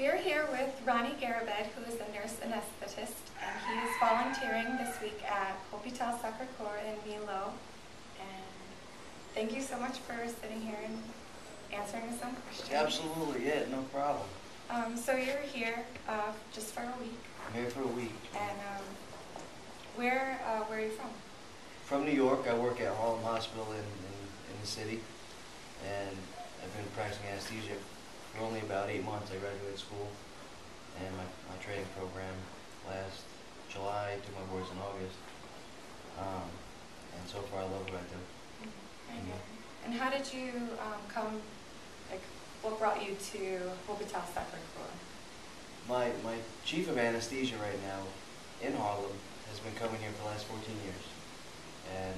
We are here with Ronnie Garabed, who is a nurse anesthetist, and he is volunteering this week at Hospital Sacre Coeur in Milo. And thank you so much for sitting here and answering some questions. Absolutely, yeah, no problem. So you're here just for a week. I'm here for a week. And where are you from? From New York. I work at Harlem Hospital in the city, and I've been practicing anesthesia for only about 8 months. I graduated school, and my training program last July, took my boards in August, and so far I love what I do. And how did you come, like, what brought you to Hospital Sacre Coeur? My chief of anesthesia right now in Harlem has been coming here for the last 14 years, and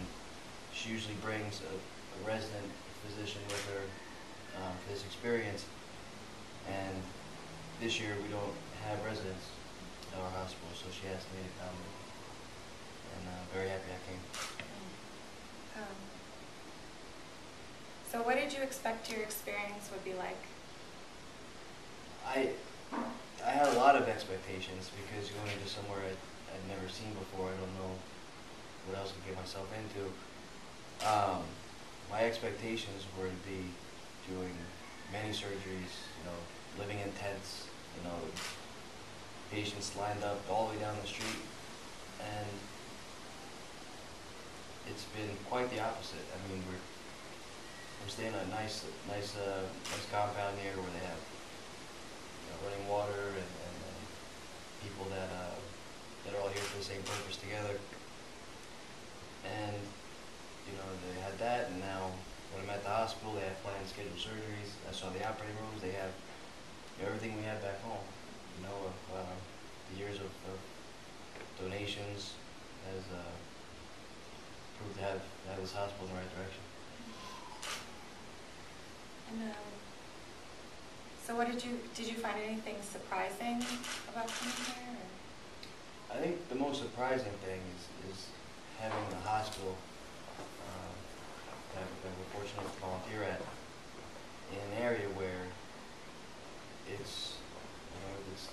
she usually brings a resident physician with her for this experience. And this year we don't have residents at our hospital, so she asked me to come, and I'm very happy I came. So what did you expect your experience would be like? I had a lot of expectations because going into somewhere I'd never seen before, I don't know what else to get myself into. My expectations were to be doing many surgeries, living in tents, patients lined up all the way down the street, and it's been quite the opposite. I mean, I'm staying at a nice compound here where they have running water and people that are all here for the same purpose together. And they had that, and now when I'm at the hospital, they have planned scheduled surgeries. I saw the operating rooms. They have everything we had back home. The years of donations has proved to have this hospital in the right direction. And so what did you find anything surprising about coming here? Or? I think the most surprising thing is having the hospital that we're fortunate to volunteer at in an area where it's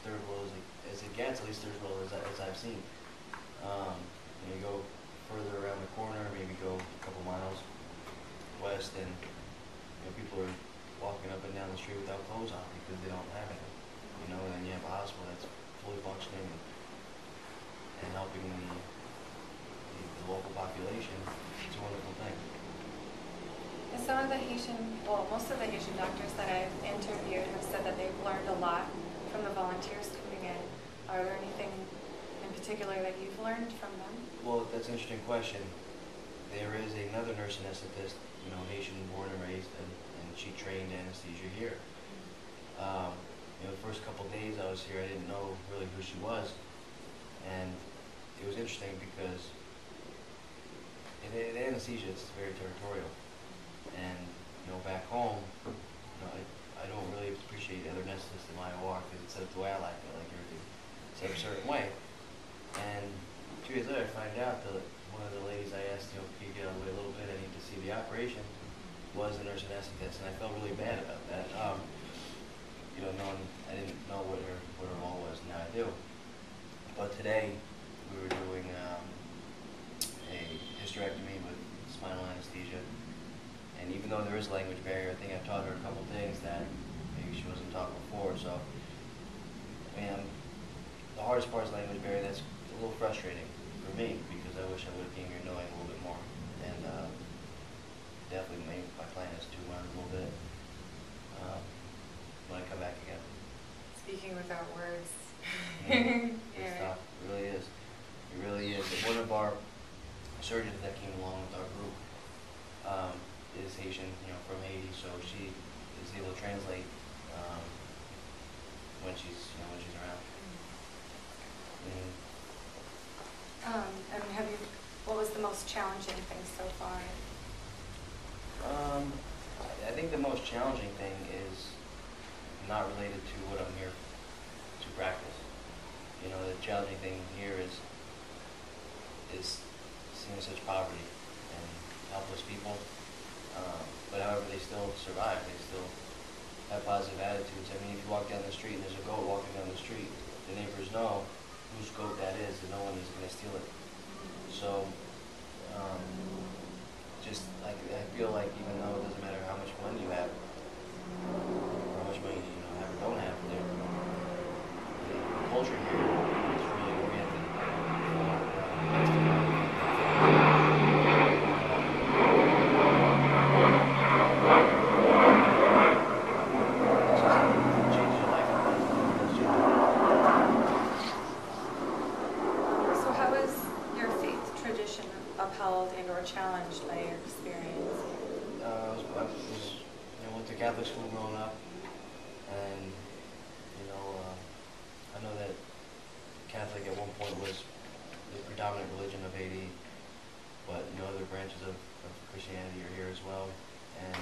third world as it gets, at least third world as I've seen. You go further around the corner, maybe go a couple miles west, and people are walking up and down the street without clothes on because they don't have any. And then you have a hospital that's fully functioning and helping the local population. It's a wonderful thing. And some of the most of the Haitian doctors that I've interviewed have said that they've learned a lot from the volunteers coming in. Are there anything in particular that you've learned from them? Well, that's an interesting question. There is another nurse anesthetist, Haitian born and raised, and she trained anesthesia here. The first couple of days I was here, I didn't know really who she was, and it was interesting because in anesthesia it's very territorial, and back home, I don't really appreciate other anesthetists in my OR because it's set up the way I like it. I like everything set up a certain way. And 2 years later, I find out that one of the ladies I asked, can you get out of the way a little bit? I need to see the operation. Was a nurse anesthetist, and I felt really bad about that. I didn't know what her role was, and now I do. But today, we were doing a hysterectomy with spinal anesthesia, and even though there is a language barrier, I think I've taught her a couple things that maybe she wasn't taught before. So, the hardest part is language barrier. That's a little frustrating for me because I wish I would have came here knowing a little bit more. And definitely my plan is to learn a little bit when I come back again. Speaking without words. It's tough. It really is. It really is. And one of our surgeons that came along with our group is Haitian, from Haiti, so she is able to translate when she's around. And what was the most challenging thing so far? I think the most challenging thing is not related to what I'm here to practice. The challenging thing here is seeing such poverty and helpless people, but however they still survive, they still have positive attitudes. I mean, if you walk down the street and there's a goat walking down the street, the neighbors know whose goat that is, and no one is going to steal it. So, um, just like I feel like even though it doesn't matter how much money you have, or how much money you know have or don't have, the culture here is really oriented changes your life. So how is your faith tradition upheld and or challenged by your experience? I went to Catholic school growing up, and I know that Catholic at one point was the predominant religion of Haiti, but other branches of Christianity are here as well, and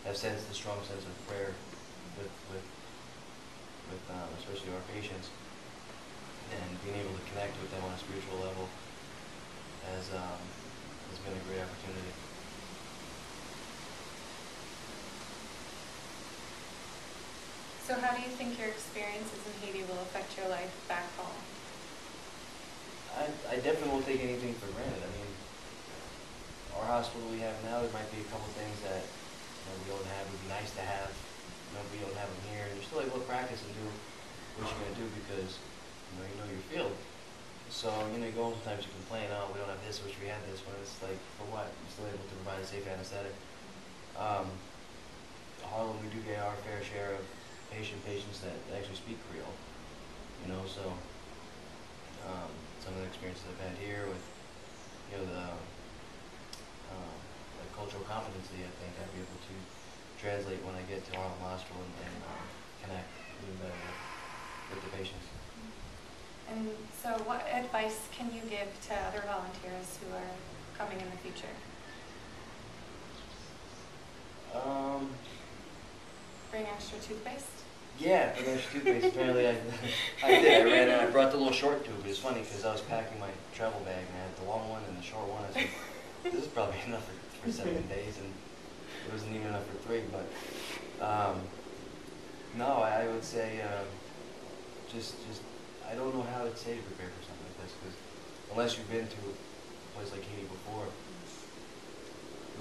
I've sensed a strong sense of prayer with especially our patients, and being able to connect with them on a spiritual level has been a great opportunity. So how do you think your experiences in Haiti will affect your life back home? I definitely won't take anything for granted. I mean, our hospital we have now, there might be a couple things that we don't have. Would be nice to have. We don't have them here, and you're still able to practice and do what you're going to do because you know your field. So you go home sometimes you complain, oh, we don't have this, wish we had this. When it's like, for what? You're still able to provide a safe anesthetic. Harlem, we do get our fair share of patients that actually speak Creole. So some of the experiences I've had here with the cultural competency, I think I'd be able to translate when I get to Harlem Hospital and connect even better with the patients. And so what advice can you give to other volunteers who are coming in the future? Bring extra toothpaste? Yeah, bring extra toothpaste. Apparently I did. I ran out. I brought the little short tube. It's funny because I was packing my travel bag and I had the long one and the short one. I said, this is probably enough for 7 days, and it wasn't even enough for 3. But no, I would say just I don't know how to say to prepare for something like this, because unless you've been to a place like Haiti before,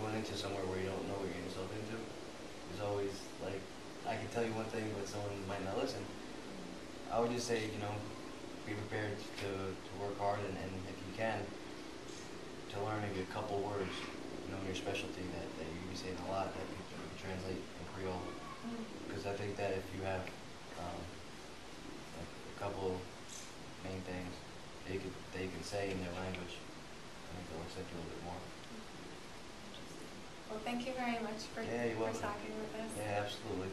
going into somewhere where you don't know what you're getting yourself into is always like, I can tell you one thing, but someone might not listen. I would just say, be prepared to work hard, and if you can, to learn maybe a couple words, in your specialty that you can be saying a lot that you can translate in Creole. Because I think that if you have like a couple main things they can say in their language, I think they'll accept you a little bit more. Well, thank you very much for Yeah, you're welcome. talking with us. Yeah, absolutely.